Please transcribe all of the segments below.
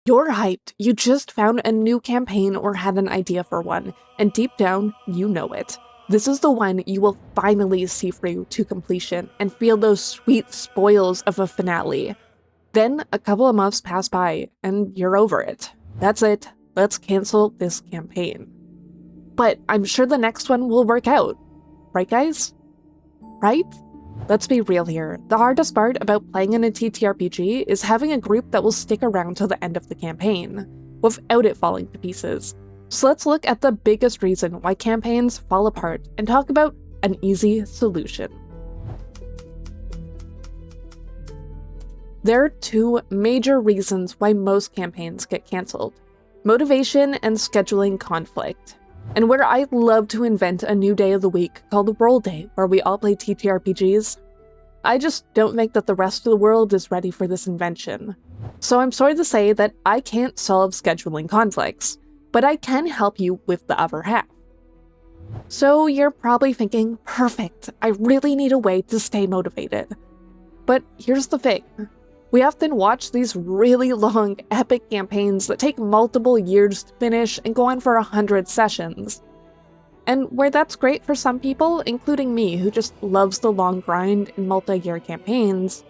You're hyped. You just found a new campaign or had an idea for one, and deep down, you know it. This is the one you will finally see through to completion and feel those sweet spoils of a finale. Then a couple of months pass by, and you're over it. That's it. Let's cancel this campaign. But I'm sure the next one will work out. Right, guys? Right? Let's be real here. The hardest part about playing in a TTRPG is having a group that will stick around till the end of the campaign, without it falling to pieces. So let's look at the biggest reason why campaigns fall apart and talk about an easy solution. There are two major reasons why most campaigns get cancelled: motivation and scheduling conflict. And where I love to invent a new day of the week called Roll Day, where we all play TTRPGs, I just don't think that the rest of the world is ready for this invention. So I'm sorry to say that I can't solve scheduling conflicts, but I can help you with the other half. So you're probably thinking, perfect, I really need a way to stay motivated. But here's the thing. We often watch these really long, epic campaigns that take multiple years to finish and go on for 100 sessions. And where that's great for some people, including me who just loves the long grind in multi-year campaigns,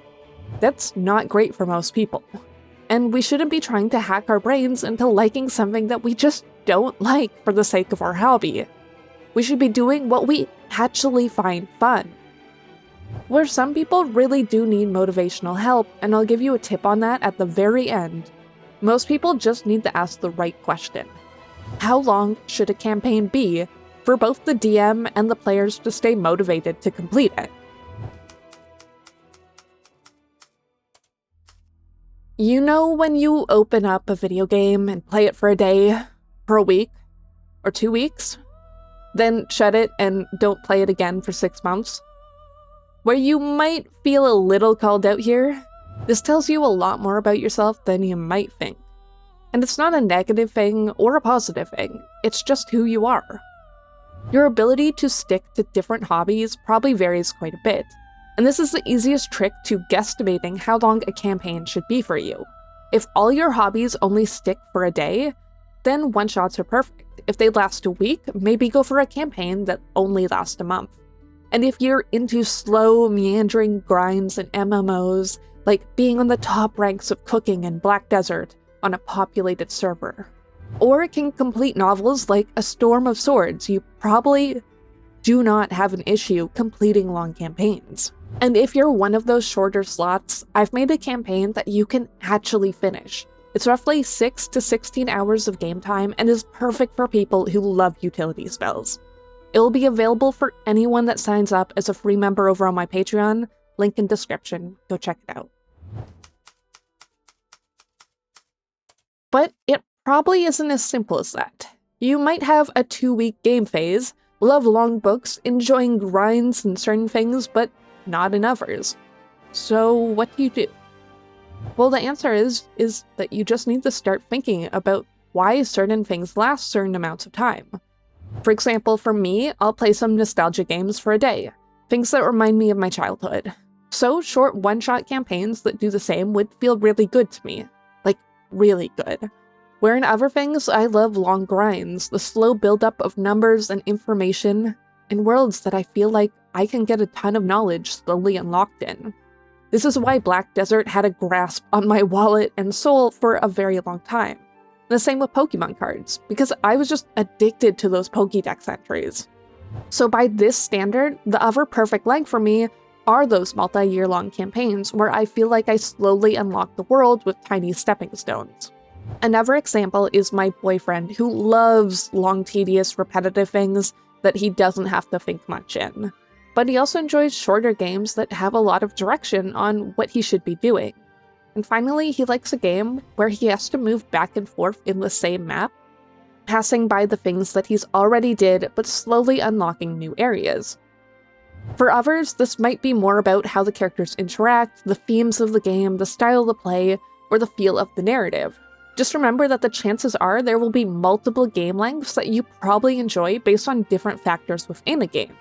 that's not great for most people. And we shouldn't be trying to hack our brains into liking something that we just don't like for the sake of our hobby. We should be doing what we actually find fun. Where some people really do need motivational help, and I'll give you a tip on that at the very end, most people just need to ask the right question. How long should a campaign be for both the DM and the players to stay motivated to complete it? You know when you open up a video game and play it for a day, for a week, or 2 weeks, then shut it and don't play it again for 6 months? Where you might feel a little called out here, this tells you a lot more about yourself than you might think. And it's not a negative thing or a positive thing, it's just who you are. Your ability to stick to different hobbies probably varies quite a bit, and this is the easiest trick to guesstimating how long a campaign should be for you. If all your hobbies only stick for a day, then one-shots are perfect. If they last a week, maybe go for a campaign that only lasts a month. And if you're into slow, meandering grinds and MMOs, like being on the top ranks of cooking in Black Desert on a populated server, or can complete novels like A Storm of Swords, you probably do not have an issue completing long campaigns. And if you're one of those shorter slots, I've made a campaign that you can actually finish. It's roughly 6 to 16 hours of game time and is perfect for people who love utility spells. It will be available for anyone that signs up as a free member over on my Patreon, link in description, go check it out. But it probably isn't as simple as that. You might have a 2-week game phase, love long books, enjoying grinds in certain things, but not in others. So what do? Well, the answer is that you just need to start thinking about why certain things last certain amounts of time. For example, for me, I'll play some nostalgia games for a day, things that remind me of my childhood. So short one-shot campaigns that do the same would feel really good to me. Like, really good. Where in other things, I love long grinds, the slow buildup of numbers and information, in worlds that I feel like I can get a ton of knowledge slowly unlocked in. This is why Black Desert had a grasp on my wallet and soul for a very long time. The same with Pokemon cards, because I was just addicted to those Pokédex entries. So by this standard, the other perfect length for me are those multi-year long campaigns where I feel like I slowly unlock the world with tiny stepping stones. Another example is my boyfriend, who loves long, tedious, repetitive things that he doesn't have to think much in. But he also enjoys shorter games that have a lot of direction on what he should be doing. And finally, he likes a game where he has to move back and forth in the same map, passing by the things that he's already did, but slowly unlocking new areas. For others, this might be more about how the characters interact, the themes of the game, the style of the play, or the feel of the narrative. Just remember that the chances are there will be multiple game lengths that you probably enjoy based on different factors within a game.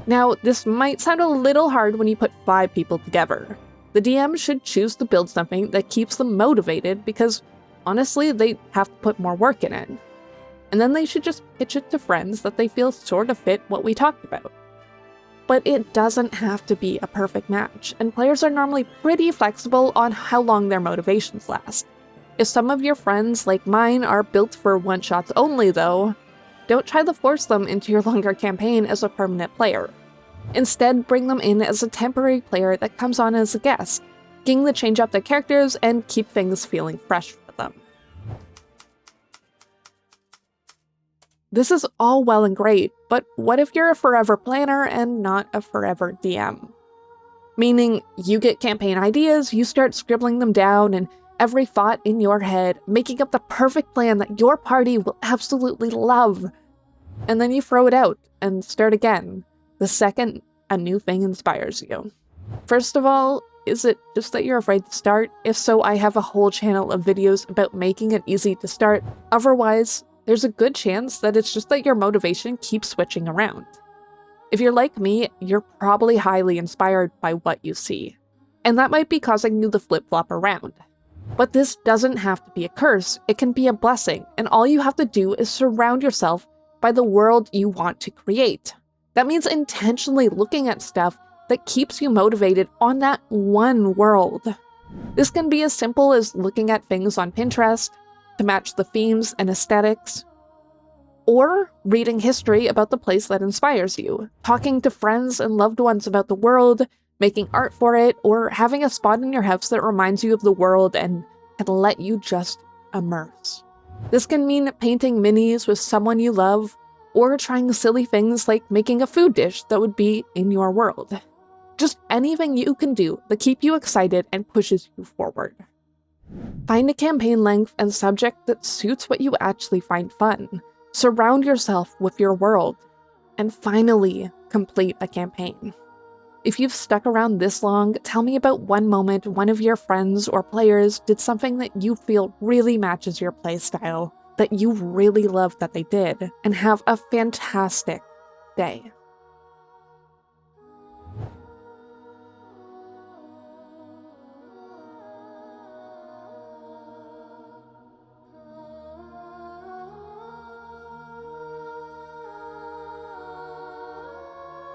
Now, this might sound a little hard when you put 5 people together. The DM should choose to build something that keeps them motivated because honestly, they have to put more work in it. And then they should just pitch it to friends that they feel sort of fit what we talked about. But it doesn't have to be a perfect match, and players are normally pretty flexible on how long their motivations last. If some of your friends, like mine, are built for one-shots only though, don't try to force them into your longer campaign as a permanent player. Instead, bring them in as a temporary player that comes on as a guest, getting to change up their characters and keep things feeling fresh for them. This is all well and great, but what if you're a forever planner and not a forever DM? Meaning, you get campaign ideas, you start scribbling them down, and every thought in your head, making up the perfect plan that your party will absolutely love. And then you throw it out and start again, the second a new thing inspires you. First of all, is it just that you're afraid to start? If so, I have a whole channel of videos about making it easy to start. Otherwise, there's a good chance that it's just that your motivation keeps switching around. If you're like me, you're probably highly inspired by what you see, and that might be causing you to flip-flop around. But this doesn't have to be a curse, it can be a blessing, and all you have to do is surround yourself by the world you want to create. That means intentionally looking at stuff that keeps you motivated on that one world. This can be as simple as looking at things on Pinterest to match the themes and aesthetics, or reading history about the place that inspires you, talking to friends and loved ones about the world, making art for it, or having a spot in your house that reminds you of the world and can let you just immerse. This can mean painting minis with someone you love, or trying silly things like making a food dish that would be in your world. Just anything you can do that keep you excited and pushes you forward. Find a campaign length and subject that suits what you actually find fun. Surround yourself with your world. And finally, complete a campaign. If you've stuck around this long, tell me about one moment one of your friends or players did something that you feel really matches your playstyle, that you really love that they did, and have a fantastic day.